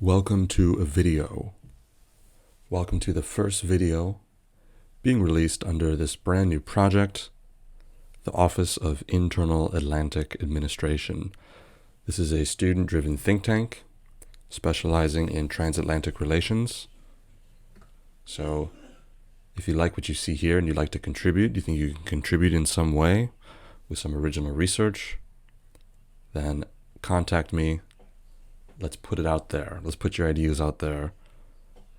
Welcome to a video. Welcome to the first video being released under this brand new project, the Office of Internal Atlantic Administration. This is a student-driven think tank specializing in transatlantic relations. So if you like what you see here and you'd like to contribute, you think you can contribute in some way with some original research, then contact me. Let's put it out there. Let's put your ideas out there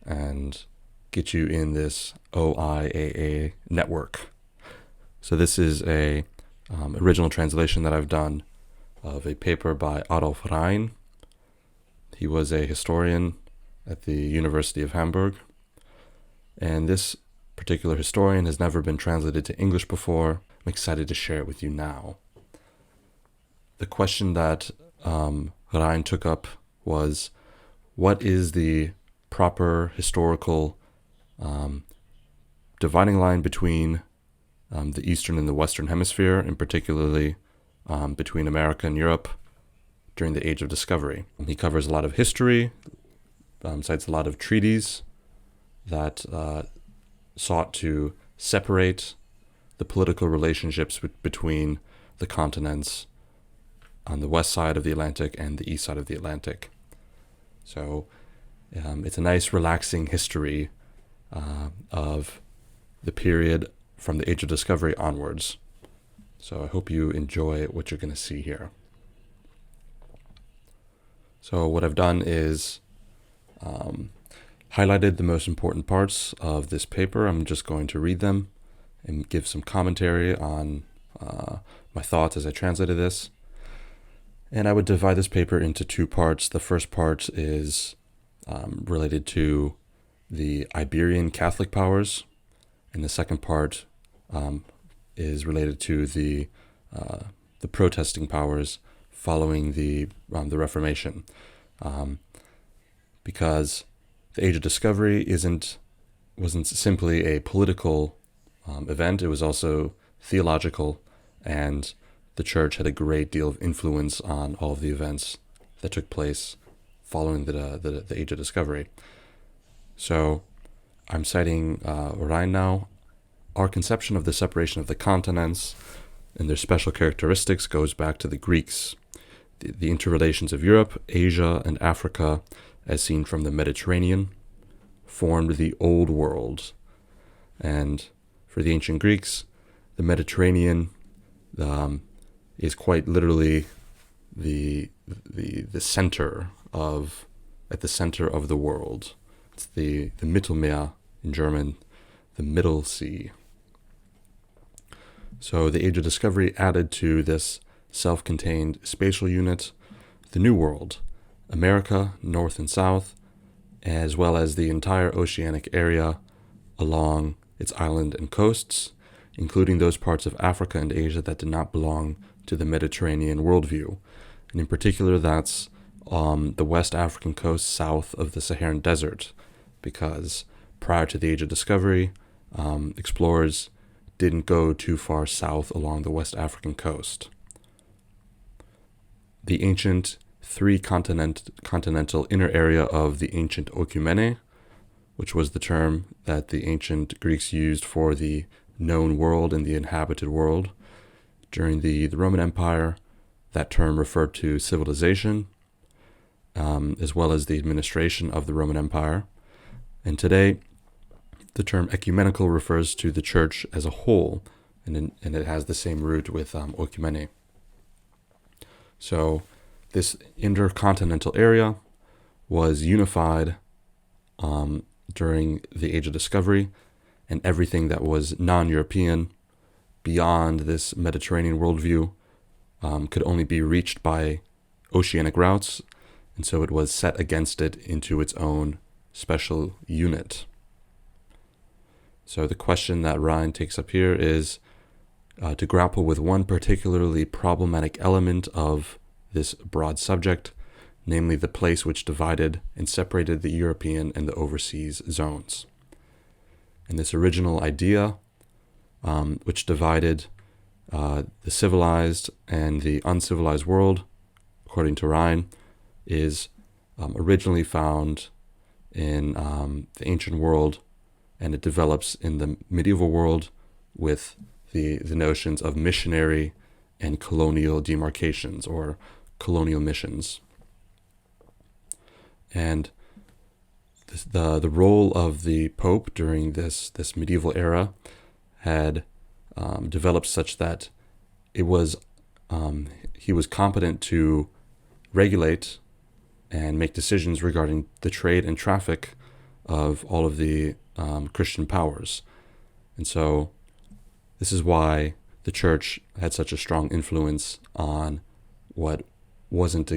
and get you in this O.I.A.A. network. So this is a original translation that I've done of a paper by Rein. He was a historian at the University of Hamburg. And this particular historian has never been translated to English before. I'm excited to share it with you now. The question that Rein took up was, what is the proper historical dividing line between the Eastern and the Western Hemisphere, and particularly between America and Europe during the Age of Discovery? He covers a lot of history, cites a lot of treaties that sought to separate the political relationships between the continents on the west side of the Atlantic and the east side of the Atlantic. So it's a nice, relaxing history of the period from the Age of Discovery onwards. So I hope you enjoy what you're going to see here. So what I've done is highlighted the most important parts of this paper. I'm just going to read them and give some commentary on my thoughts as I translated this. And I would divide this paper into two parts. The first part is related to the Iberian Catholic powers, and the second part is related to the protesting powers following the Reformation, because the Age of Discovery wasn't simply a political event; it was also theological, and the church had a great deal of influence on all of the events that took place following the Age of Discovery. So I'm citing Rein now. Our conception of the separation of the continents and their special characteristics goes back to the Greeks. The interrelations of Europe, Asia, and Africa, as seen from the Mediterranean, formed the Old World. And for the ancient Greeks, the Mediterranean is quite literally the center at the center of the world. It's the Mittelmeer in German, the Middle Sea. So the Age of Discovery added to this self-contained spatial unit the New World, America, North and South, as well as the entire oceanic area along its island and coasts, including those parts of Africa and Asia that did not belong to the Mediterranean worldview. And in particular, that's the West African coast south of the Saharan Desert, because prior to the Age of Discovery, explorers didn't go too far south along the West African coast. The ancient three-continental inner area of the ancient O.I.A.A., which was the term that the ancient Greeks used for the known world and the inhabited world. During the Roman Empire, that term referred to civilization, as well as the administration of the Roman Empire. And today, the term ecumenical refers to the church as a whole, and it has the same root with O.I.A.A. So this intercontinental area was unified during the Age of Discovery, and everything that was non-European beyond this Mediterranean worldview could only be reached by oceanic routes, and so it was set against it into its own special unit. So the question that Rein takes up here is to grapple with one particularly problematic element of this broad subject, namely the place which divided and separated the European and the overseas zones. And this original idea, which divided the civilized and the uncivilized world, according to Rein, is originally found in the ancient world, and it develops in the medieval world with the notions of missionary and colonial demarcations or colonial missions. And the role of the Pope during this medieval era had developed such that it was he was competent to regulate and make decisions regarding the trade and traffic of all of the Christian powers. And so this is why the church had such a strong influence on what wasn't,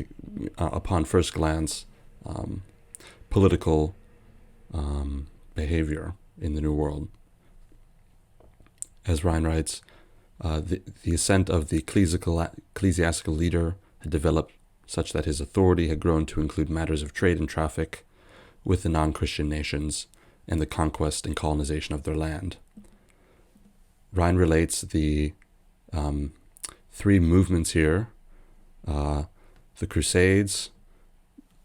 upon first glance, political behavior in the New World. As Rein writes, the ascent of the ecclesiastical leader had developed such that his authority had grown to include matters of trade and traffic with the non-Christian nations and the conquest and colonization of their land. Rein relates the three movements here, the Crusades,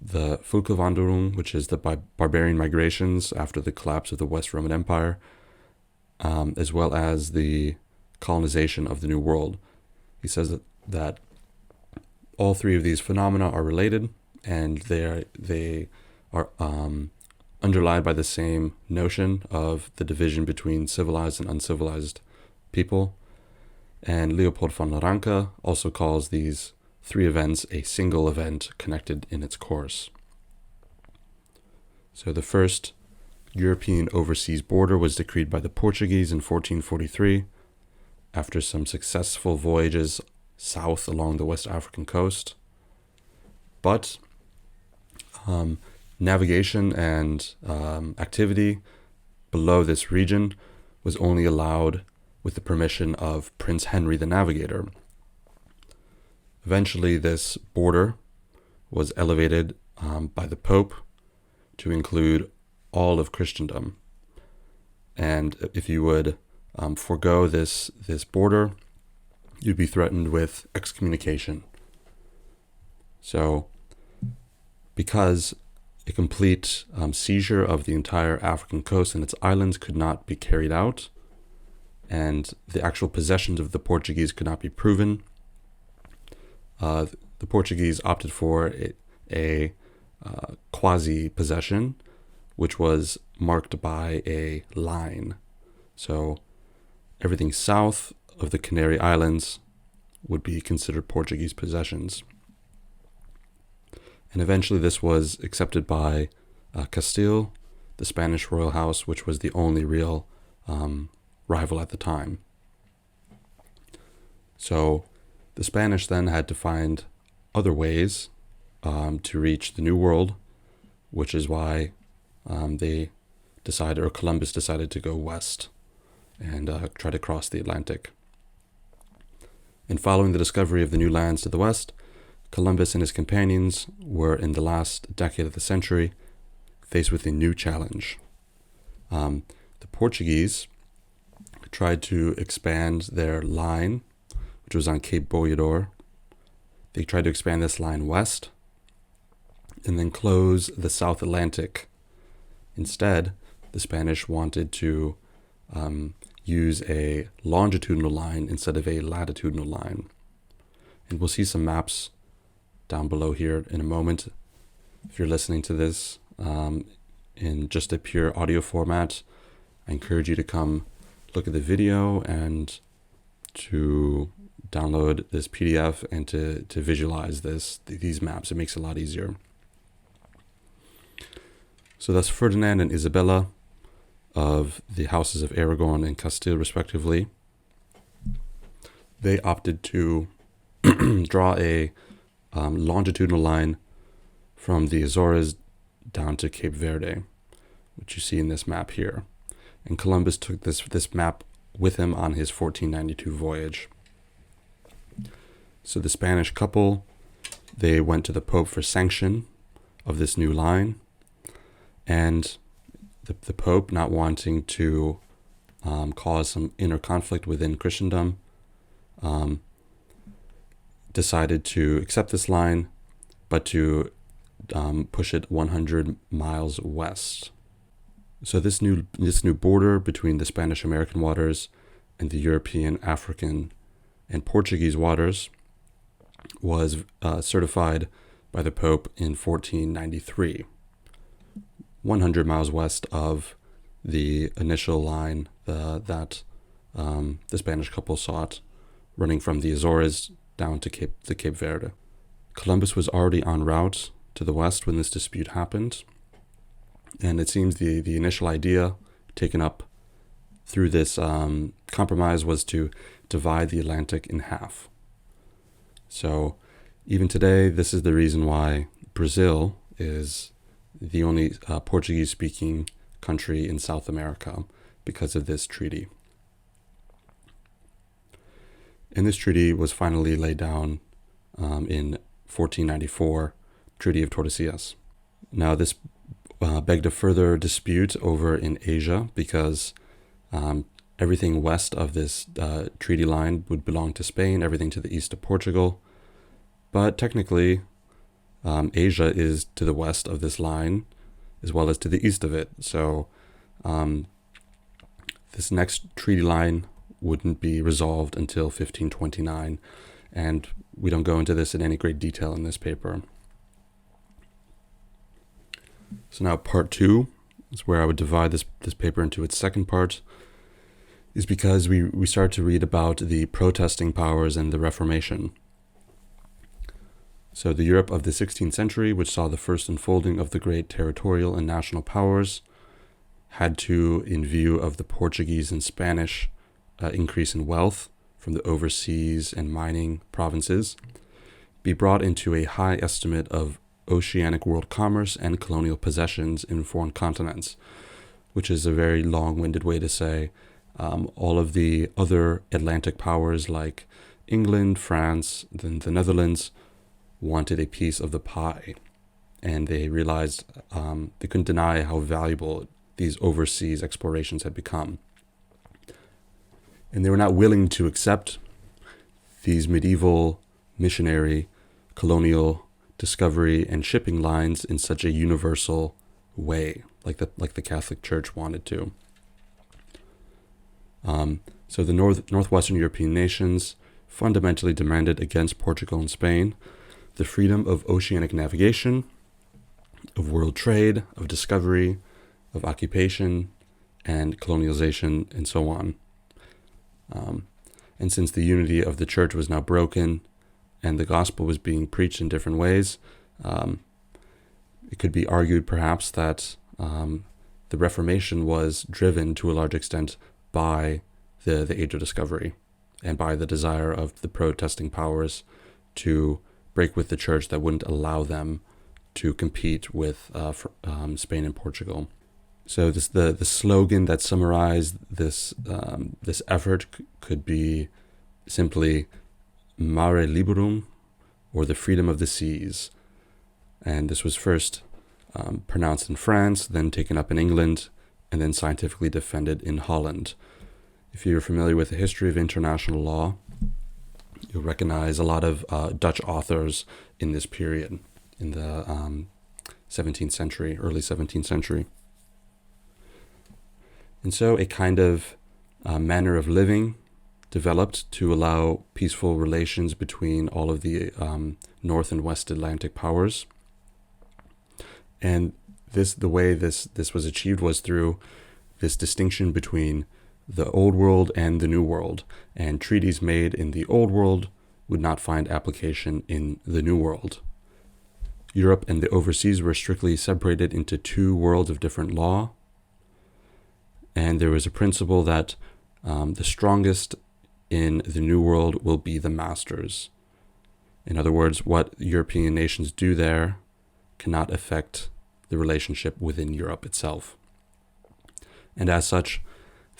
the Völkerwanderung, which is the barbarian migrations after the collapse of the West Roman Empire, as well as the colonization of the New World. He says that all three of these phenomena are related, and they are underlined by the same notion of the division between civilized and uncivilized people. And Leopold von Ranke also calls these three events a single event connected in its course. So the first European overseas border was decreed by the Portuguese in 1443 after some successful voyages south along the West African coast. But navigation and activity below this region was only allowed with the permission of Prince Henry the Navigator. Eventually, this border was elevated by the Pope to include all of Christendom. And if you would forego this border, you'd be threatened with excommunication. So, because a complete seizure of the entire African coast and its islands could not be carried out, and the actual possessions of the Portuguese could not be proven, the Portuguese opted for a quasi-possession, which was marked by a line. So everything south of the Canary Islands would be considered Portuguese possessions. And eventually this was accepted by Castile, the Spanish royal house, which was the only real rival at the time. So the Spanish then had to find other ways to reach the New World, which is why Columbus decided to go west and try to cross the Atlantic. And following the discovery of the new lands to the west, Columbus and his companions were, in the last decade of the century, faced with a new challenge. The Portuguese tried to expand their line, which was on Cape Boiador. They tried to expand this line west and then close the South Atlantic. Instead, the Spanish wanted to use a longitudinal line instead of a latitudinal line. And we'll see some maps down below here in a moment. If you're listening to this in just a pure audio format, I encourage you to come look at the video and to download this PDF and to visualize these maps. It makes it a lot easier. So that's Ferdinand and Isabella of the houses of Aragon and Castile, respectively. They opted to draw a longitudinal line from the Azores down to Cape Verde, which you see in this map here. And Columbus took this map with him on his 1492 voyage. So the Spanish couple, they went to the Pope for sanction of this new line, and the Pope, not wanting to cause some inner conflict within Christendom, decided to accept this line, but to push it 100 miles west. So this new border between the Spanish-American waters and the European, African, and Portuguese waters was certified by the Pope in 1493, 100 miles west of the initial line that the Spanish couple sought, running from the Azores down to Cape Verde. Columbus was already en route to the west when this dispute happened, and it seems the initial idea taken up through this compromise was to divide the Atlantic in half. So even today, this is the reason why Brazil is the only Portuguese-speaking country in South America, because of this treaty. And this treaty was finally laid down in 1494, Treaty of Tordesillas. Now this begged a further dispute over in Asia, because everything west of this treaty line would belong to Spain, everything to the east of Portugal. But technically, Asia is to the west of this line, as well as to the east of it. So this next treaty line wouldn't be resolved until 1529, and we don't go into this in any great detail in this paper. So now part 2 is where I would divide this paper into its second part, is because we start to read about the protesting powers and the Reformation. So the Europe of the 16th century, which saw the first unfolding of the great territorial and national powers, had to, in view of the Portuguese and Spanish increase in wealth from the overseas and mining provinces, be brought into a high estimate of oceanic world commerce and colonial possessions in foreign continents, which is a very long-winded way to say all of the other Atlantic powers like England, France, then the Netherlands wanted a piece of the pie, and they realized they couldn't deny how valuable these overseas explorations had become. And they were not willing to accept these medieval missionary, colonial discovery and shipping lines in such a universal way, like the Catholic Church wanted to. So the northwestern European nations fundamentally demanded against Portugal and Spain the freedom of oceanic navigation, of world trade, of discovery, of occupation, and colonialization, and so on. And since the unity of the church was now broken and the gospel was being preached in different ways, it could be argued perhaps that the Reformation was driven to a large extent by the Age of Discovery and by the desire of the protesting powers to break with the church that wouldn't allow them to compete with Spain and Portugal. So the slogan that summarized this effort could be simply Mare Liberum, or the freedom of the seas. And this was first pronounced in France, then taken up in England, and then scientifically defended in Holland. If you're familiar with the history of international law, you'll recognize a lot of Dutch authors in this period, in the 17th century, early 17th century. And so a kind of manner of living developed to allow peaceful relations between all of the North and West Atlantic powers. And the way this was achieved was through this distinction between the Old World and the New World. And treaties made in the Old World would not find application in the New World. Europe and the overseas were strictly separated into two worlds of different law. And there was a principle that the strongest in the New World will be the masters. In other words, what European nations do there cannot affect the relationship within Europe itself. And as such,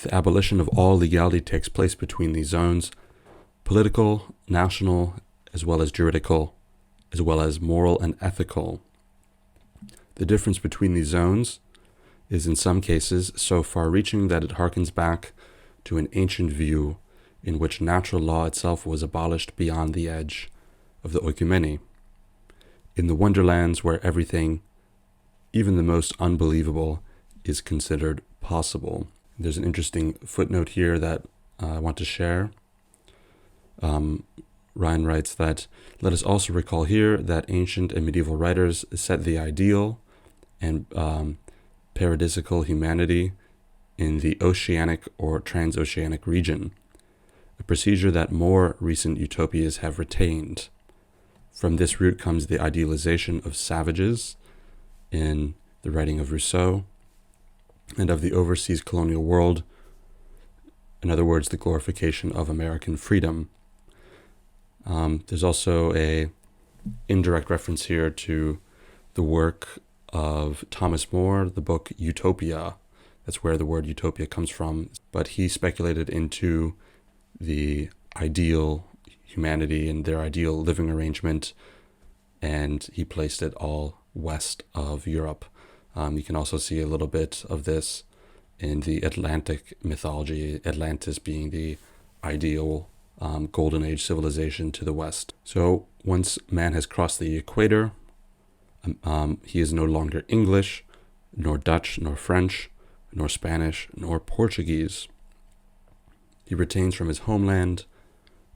the abolition of all legality takes place between these zones, political, national, as well as juridical, as well as moral and ethical. The difference between these zones is in some cases so far-reaching that it harkens back to an ancient view in which natural law itself was abolished beyond the edge of the oikoumene. in the wonderlands where everything, even the most unbelievable, is considered possible. There's an interesting footnote here that I want to share. Rein writes that, let us also recall here that ancient and medieval writers set the ideal and paradisical humanity in the oceanic or transoceanic region, a procedure that more recent utopias have retained. From this root comes the idealization of savages in the writing of Rousseau and of the overseas colonial world, in other words, the glorification of American freedom. There's also a indirect reference here to the work of Thomas More, the book U.A.A. That's where the word utopia comes from. But he speculated into the ideal humanity and their ideal living arrangement, and he placed it all west of Europe. You can also see a little bit of this in the Atlantic mythology, Atlantis being the ideal golden age civilization to the west. So once man has crossed the equator, he is no longer English, nor Dutch, nor French, nor Spanish, nor Portuguese. He retains from his homeland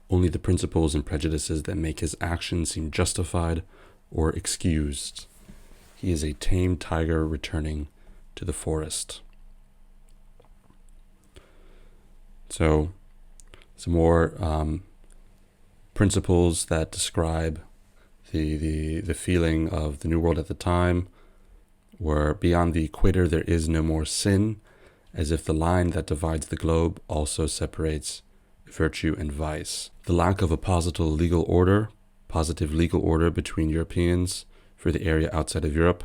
only the principles and prejudices that make his actions seem justified or excused. He is a tame tiger returning to the forest. So, some more principles that describe the feeling of the New World at the time were: beyond the equator there is no more sin, as if the line that divides the globe also separates virtue and vice. The lack of a positive legal order between Europeans for the area outside of Europe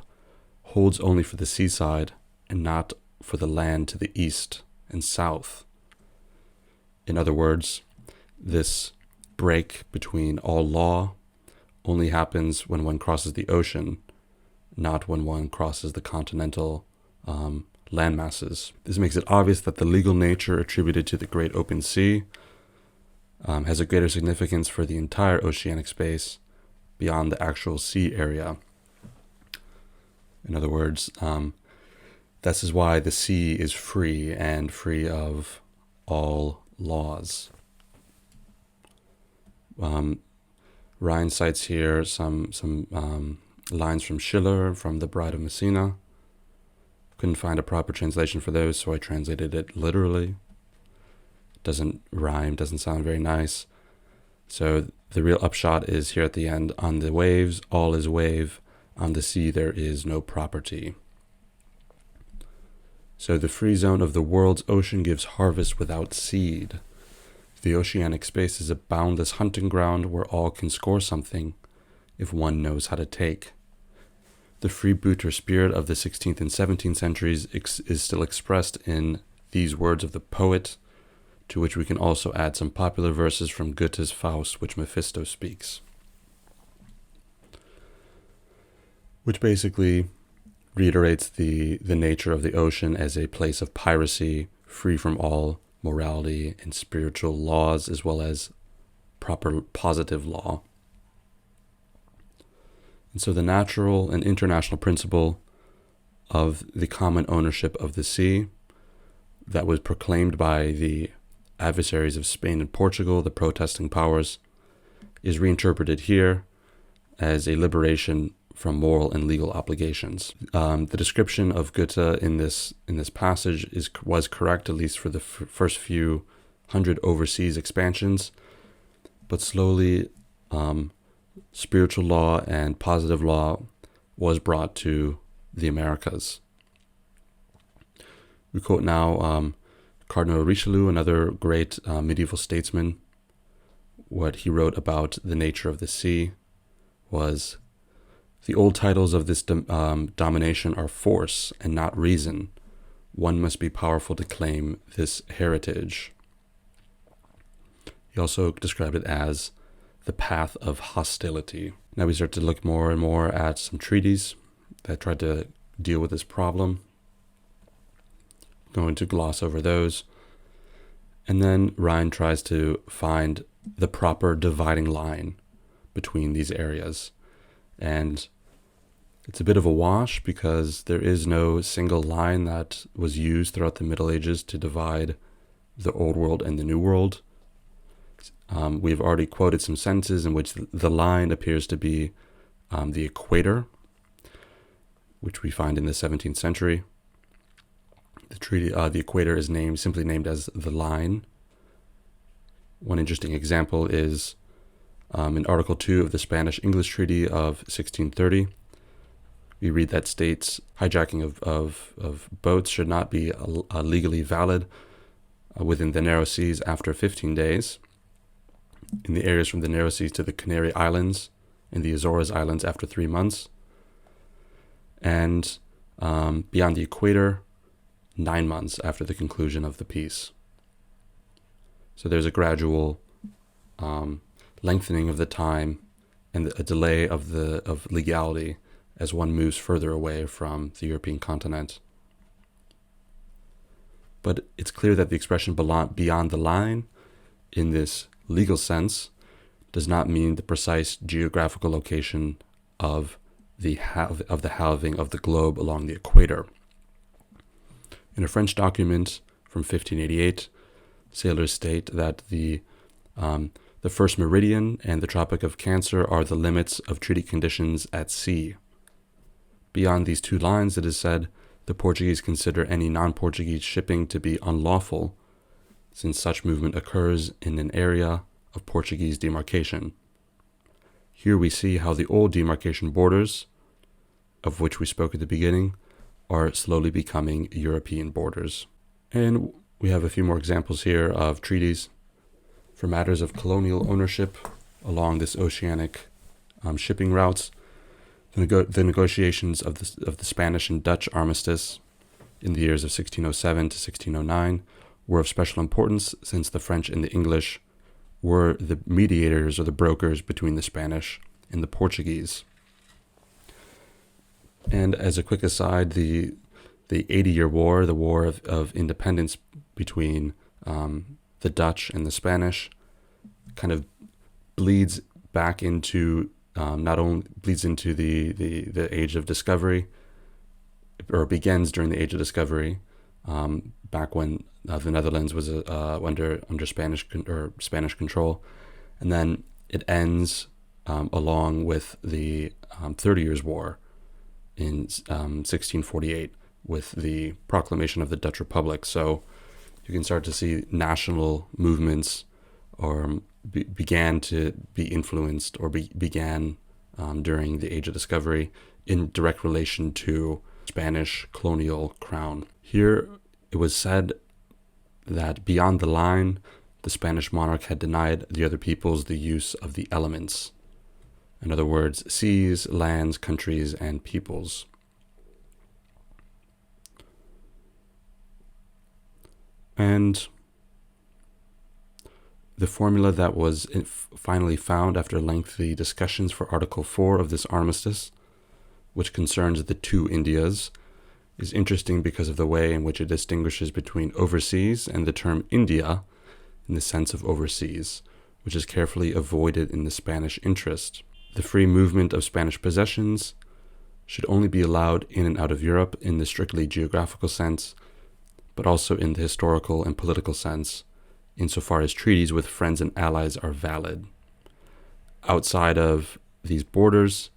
holds only for the seaside and not for the land to the east and south. In other words, this break between all law only happens when one crosses the ocean, not when one crosses the continental land masses. This makes it obvious that the legal nature attributed to the Great Open Sea has a greater significance for the entire oceanic space beyond the actual sea area. In other words, this is why the sea is free and free of all laws. Rein cites here some lines from Schiller, from The Bride of Messina. Couldn't find a proper translation for those, so I translated it literally. Doesn't rhyme, doesn't sound very nice. So the real upshot is here at the end: on the waves all is wave, on the sea there is no property. So the free zone of the world's ocean gives harvest without seed. The oceanic space is a boundless hunting ground where all can score something if one knows how to take. The freebooter spirit of the 16th and 17th centuries is still expressed in these words of the poet, to which we can also add some popular verses from Goethe's Faust, which Mephisto speaks, which basically reiterates the nature of the ocean as a place of piracy, free from all morality and spiritual laws, as well as proper positive law. And so the natural and international principle of the common ownership of the sea that was proclaimed by the adversaries of Spain and Portugal, the protesting powers, is reinterpreted here as a liberation from moral and legal obligations. The description of Goethe in this passage was correct, at least for the first few hundred overseas expansions, but slowly spiritual law and positive law was brought to the Americas. We quote now Cardinal Richelieu, another great medieval statesman. What he wrote about the nature of the sea was: the old titles of this domination are force and not reason. One must be powerful to claim this heritage. He also described it as the path of hostility. Now we start to look more and more at some treaties that tried to deal with this problem. Going to gloss over those. And then Rein tries to find the proper dividing line between these areas. And it's a bit of a wash because there is no single line that was used throughout the Middle Ages to divide the Old World and the New World. We've already quoted some sentences in which the line appears to be the equator, which we find in the 17th century. The equator is simply named as the line. One interesting example is in Article 2 of the Spanish-English Treaty of 1630. We read that states hijacking of boats should not be legally valid within the narrow seas after 15 days. In the areas from the narrow seas to the Canary Islands and the Azores Islands after 3 months. And beyond the equator, 9 months after the conclusion of the peace. So there's a gradual lengthening of the time and a delay of legality as one moves further away from the European continent. But it's clear that the expression beyond the line, in this legal sense, does not mean the precise geographical location of the halving of the globe along the equator. In a French document from 1588, sailors state that the first meridian and the Tropic of Cancer are the limits of treaty conditions at sea. Beyond these two lines, it is said, the Portuguese consider any non-Portuguese shipping to be unlawful, since such movement occurs in an area of Portuguese demarcation. Here we see how the old demarcation borders, of which we spoke at the beginning, are slowly becoming European borders. And we have a few more examples here of treaties for matters of colonial ownership along this oceanic shipping routes. The negotiations of the Spanish and Dutch armistice in the years of 1607 to 1609 were of special importance, since the French and the English were the mediators or the brokers between the Spanish and the Portuguese. And as a quick aside, the 80-year War, the War of Independence between the Dutch and the Spanish, kind of bleeds back into not only bleeds into the Age of Discovery, or begins during the Age of Discovery, back when the Netherlands was under Spanish control, and then it ends along with the 30 Years' War in 1648 with the proclamation of the Dutch Republic. So you can start to see national movements began to be influenced or began during the Age of Discovery in direct relation to Spanish colonial crown. Here it was said that beyond the line, the Spanish monarch had denied the other peoples the use of the elements. In other words, seas, lands, countries, and peoples. And the formula that was finally found after lengthy discussions for Article 4 of this armistice, which concerns the two Indias, is interesting because of the way in which it distinguishes between overseas and the term India in the sense of overseas, which is carefully avoided in the Spanish interest. The free movement of Spanish possessions should only be allowed in and out of Europe in the strictly geographical sense, but also in the historical and political sense, insofar as treaties with friends and allies are valid. Outside of these borders,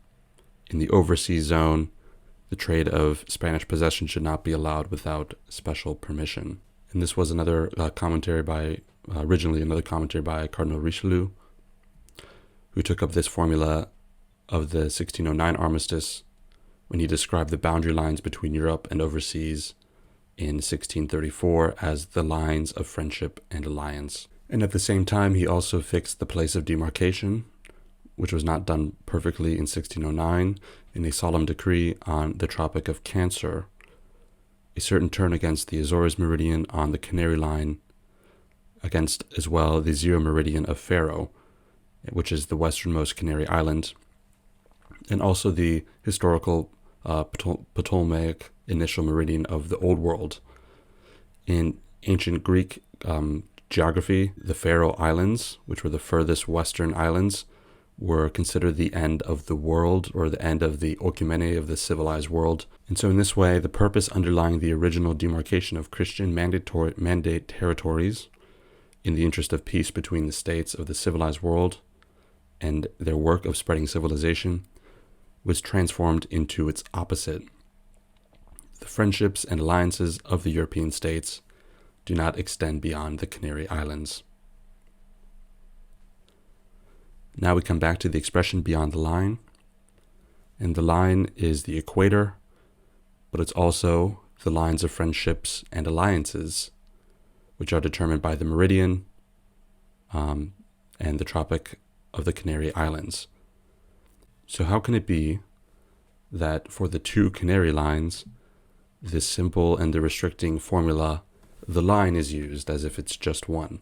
in the overseas zone, the trade of Spanish possession should not be allowed without special permission. And this was another commentary by Cardinal Richelieu, who took up this formula of the 1609 armistice when he described the boundary lines between Europe and overseas in 1634 as the lines of friendship and alliance. And at the same time, he also fixed the place of demarcation, which was not done perfectly in 1609, in a solemn decree on the Tropic of Cancer, a certain turn against the Azores meridian on the Canary line, against as well the zero meridian of Faro, which is the westernmost Canary Island, and also the historical Ptolemaic initial meridian of the Old World. In ancient Greek geography, the Faroe Islands, which were the furthest western islands, were considered the end of the world, or the end of the O.I.A.A, of the civilized world. And so in this way, the purpose underlying the original demarcation of Christian mandate territories in the interest of peace between the states of the civilized world and their work of spreading civilization was transformed into its opposite. The friendships and alliances of the European states do not extend beyond the Canary Islands. Now we come back to the expression beyond the line. And the line is the equator, but it's also the lines of friendships and alliances, which are determined by the meridian and the Tropic of the Canary Islands. So how can it be that for the two Canary lines, this simple and the restricting formula, the line, is used as if it's just one?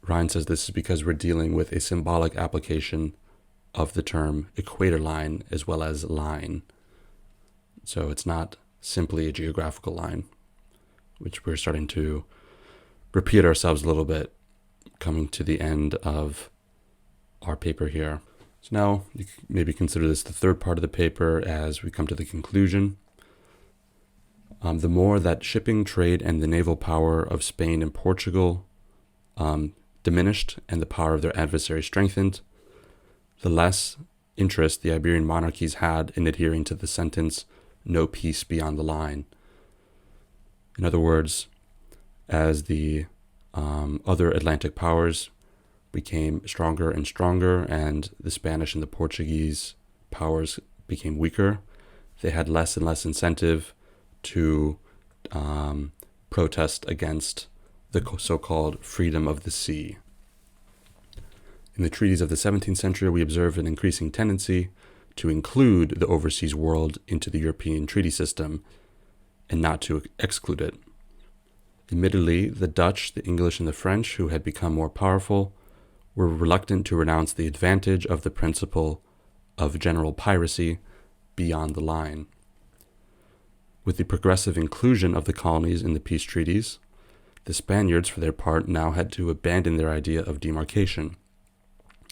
Rein says this is because we're dealing with a symbolic application of the term equator line as well as line. So it's not simply a geographical line, which we're starting to repeat ourselves a little bit, coming to the end of our paper here. So now you can maybe consider this the third part of the paper as we come to the conclusion. The more that shipping, trade, and the naval power of Spain and Portugal diminished and the power of their adversary strengthened, the less interest the Iberian monarchies had in adhering to the sentence, "No peace beyond the line." In other words, as the other Atlantic powers became stronger and stronger and the Spanish and the Portuguese powers became weaker, they had less and less incentive to protest against the so-called freedom of the sea. In the treaties of the 17th century, we observe an increasing tendency to include the overseas world into the European treaty system and not to exclude it. Admittedly, the Dutch, the English, and the French, who had become more powerful, were reluctant to renounce the advantage of the principle of general piracy beyond the line. With the progressive inclusion of the colonies in the peace treaties, the Spaniards, for their part, now had to abandon their idea of demarcation.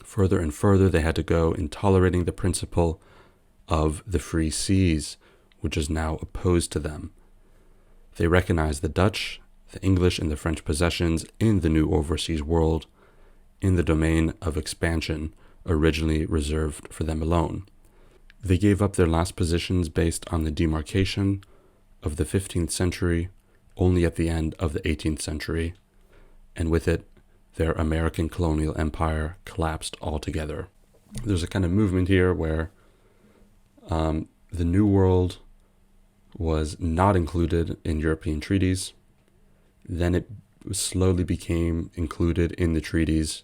Further and further they had to go in tolerating the principle of the free seas, which is now opposed to them. They recognized the Dutch, the English, and the French possessions in the new overseas world in the domain of expansion originally reserved for them alone. They gave up their last positions based on the demarcation of the 15th century only at the end of the 18th century, and with it, their American colonial empire collapsed altogether. There's a kind of movement here where the New World was not included in European treaties. Then it slowly became included in the treaties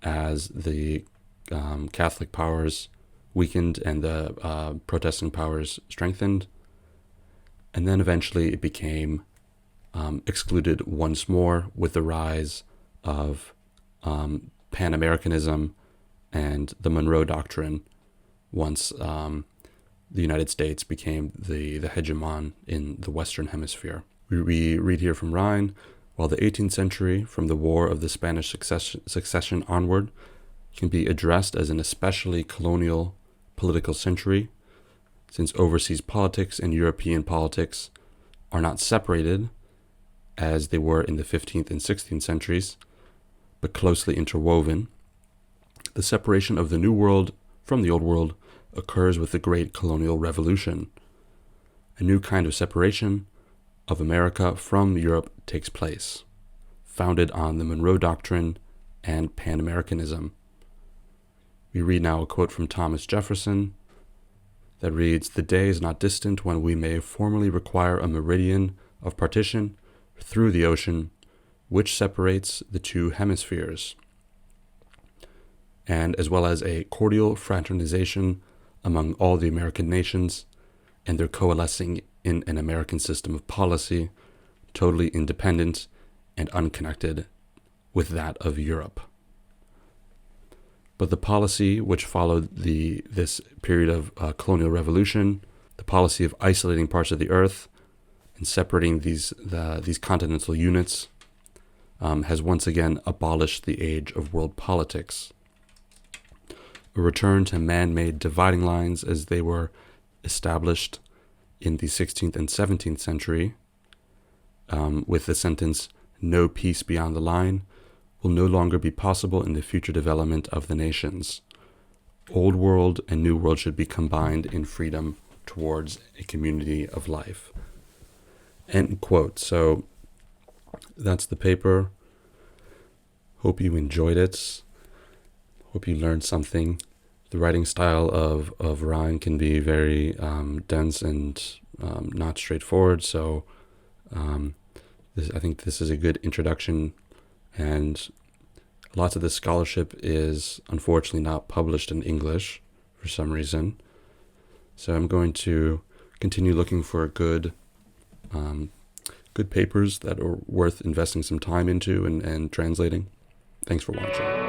as the Catholic powers weakened and the protesting powers strengthened. And then eventually it became excluded once more with the rise of Pan-Americanism and the Monroe Doctrine once the United States became the hegemon in the Western Hemisphere. We read here from Rein, while the 18th century, from the War of the Spanish Succession onward, can be addressed as an especially colonial political century, since overseas politics and European politics are not separated as they were in the 15th and 16th centuries, but closely interwoven. The separation of the New World from the Old World occurs with the Great Colonial Revolution. A new kind of separation of America from Europe takes place, founded on the Monroe Doctrine and Pan-Americanism. We read now a quote from Thomas Jefferson that reads, "The day is not distant when we may formally require a meridian of partition through the ocean which separates the two hemispheres, and as well as a cordial fraternization among all the American nations and their coalescing in an American system of policy totally independent and unconnected with that of Europe." But the policy which followed this period of colonial revolution, the policy of isolating parts of the earth and separating these continental units, has once again abolished the age of world politics. a return to man-made dividing lines as they were established in the 16th and 17th century, with the sentence, "No peace beyond the line," will no longer be possible in the future development of the nations. Old world and new world should be combined in freedom towards a community of life. End quote. So that's the paper. Hope you enjoyed it. Hope you learned something. The writing style of Rein can be very dense and not straightforward. So I think this is a good introduction, and lots of this scholarship is unfortunately not published in English for some reason. So I'm going to continue looking for good papers that are worth investing some time into and translating. Thanks for watching.